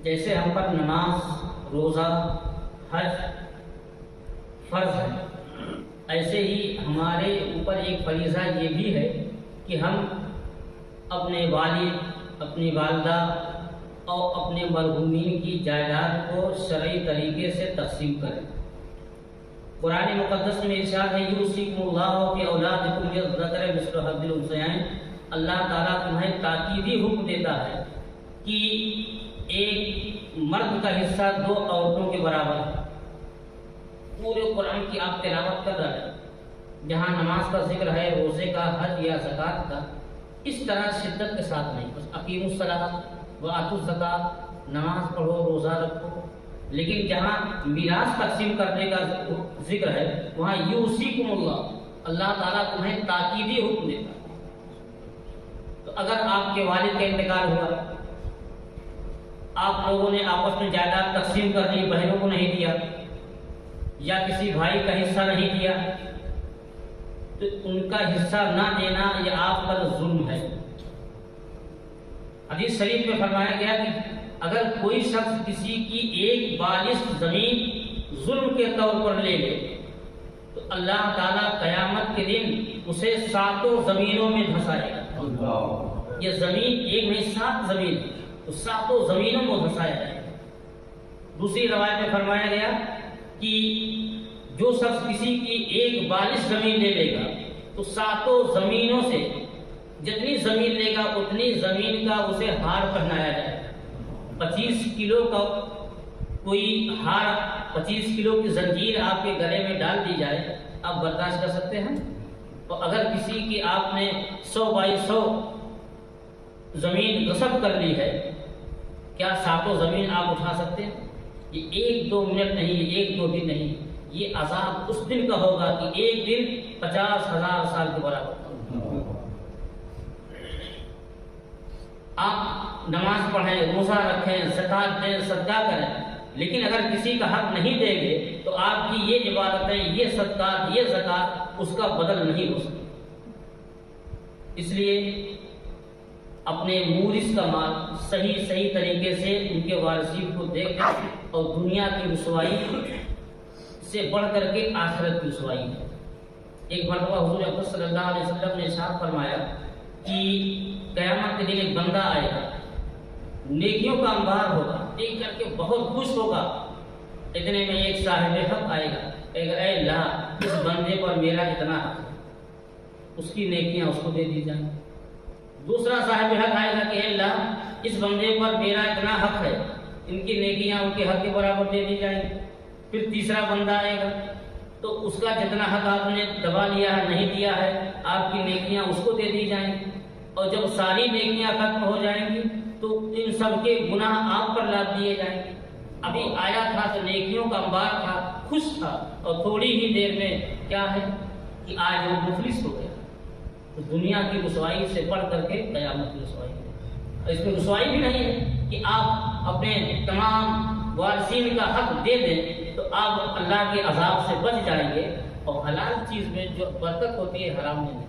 جیسے ہم پر نماز، روزہ، حج فرض ہے، ایسے ہی ہمارے اوپر ایک فریضہ یہ بھی ہے کہ ہم اپنے والد، اپنی والدہ اور اپنے مرحومین کی جائیداد کو شرعی طریقے سے تقسیم کریں۔ قرآن مقدس میں ارشاد ہے یوصیکم اللہ فی اولادکم للذکر مثل حظ الانثیین، اللہ تعالیٰ تمہیں تاکیدی حکم دیتا ہے کہ ایک مرد کا حصہ دو عورتوں کے برابر ہے۔ پورے قرآن کی آپ تلاوت کر رہے ہیں، جہاں نماز کا ذکر ہے، روزے کا، حج یا زکوٰۃ کا، اس طرح شدت کے ساتھ نہیں، بس اقیموا الصلاۃ وآتوا الزکاۃ، نماز پڑھو، روزہ رکھو۔ لیکن جہاں میراث تقسیم کرنے کا ذکر ہے وہاں یوصیکم اللہ تعالیٰ تمہیں تاکیدی حکم دیتا ہے۔ تو اگر آپ کے والد کا انتقال ہوا، آپ لوگوں نے آپس میں جائیداد تقسیم کر دی، بہنوں کو نہیں دیا یا کسی بھائی کا حصہ نہیں دیا، تو ان کا حصہ نہ دینا یہ آپ پر ظلم ہے۔ حدیث شریف میں فرمایا گیا کہ اگر کوئی شخص کسی کی ایک بالش زمین ظلم کے طور پر لے لے تو اللہ تعالیٰ قیامت کے دن اسے ساتوں زمینوں میں دھسائے گا۔ یہ زمین ایک نہیں، 7 زمین، تو ساتوں زمینوں میں دھسایا جائے گا۔ دوسری روایت میں فرمایا گیا کہ جو شخص کسی کی ایک بالش زمین لے لے گا تو ساتوں زمینوں سے جتنی زمین لے گا اتنی زمین کا اسے ہار پہنایا جائے گا۔ 25 کلو کا کوئی ہار، 25 کلو کی زنجیر آپ کے گلے میں ڈال دی جائے، آپ برداشت کر سکتے ہیں؟ اور اگر کسی کی آپ نے 100 بائی 100 زمین غصب کر لی ہے، کیا ساتوں زمین آپ اٹھا سکتے ہیں؟ یہ 1-2 منٹ نہیں، 1-2 دن نہیں، یہ عذاب اس دن کا ہوگا کہ ایک دن 50,000 سال کے برابر۔ آپ نماز پڑھیں، روزہ رکھیں، زکوٰۃ دیں، صدقہ کریں، لیکن اگر کسی کا حق نہیں دیں گے تو آپ کی یہ عبادتیں، یہ صدقات، یہ زکوٰۃ اس کا بدل نہیں ہو سکتی۔ اس لیے اپنے مورث کا مال صحیح طریقے سے ان کے وارثین کو دے کر، اور دنیا کی رسوائی سے بڑھ کر کے آخرت کی رسوائی ہے۔ ایک مرتبہ حضور اکرم صلی اللہ علیہ وسلم نے ارشاد فرمایا کہ قیامت کے دن ایک بندہ آئے گا، نیکیوں کا انبار ہوگا، دیکھ کر کے بہت خوش ہوگا۔ اتنے میں ایک صاحب حق آئے گا، کہے گا اے اللہ اس بندے پر میرا اتنا حق ہے، اس کی نیکیاں اس کو دے دی جائیں۔ دوسرا صاحب حق آئے گا کہ اے اللہ اس بندے پر میرا اتنا حق ہے، ان کی نیکیاں ان کے حق کے برابر دے دی جائیں۔ پھر تیسرا بندہ آئے گا تو اس کا جتنا حق آپ نے دبا لیا ہے، نہیں دیا ہے، آپ کی نیکیاں اس کو دے دی جائیں۔ اور جب ساری نیکیاں ختم ہو جائیں گی تو ان سب کے گناہ آپ پر لاد دیے جائیں گے۔ ابھی آیا تھا تو نیکیوں کا انبار تھا، خوش تھا، اور تھوڑی ہی دیر میں کیا ہے کہ آج وہ مفلس ہو گیا۔ تو دنیا کی رسوائی سے بڑھ کر کے قیامت کی رسوائی ہے۔ اور اس میں رسوائی بھی نہیں ہے کہ آپ اپنے تمام وارثین کا حق دے دیں تو آپ اللہ کے عذاب سے بچ جائیں گے، اور حلال چیز میں جو برکت ہوتی ہے حرام میں نہیں۔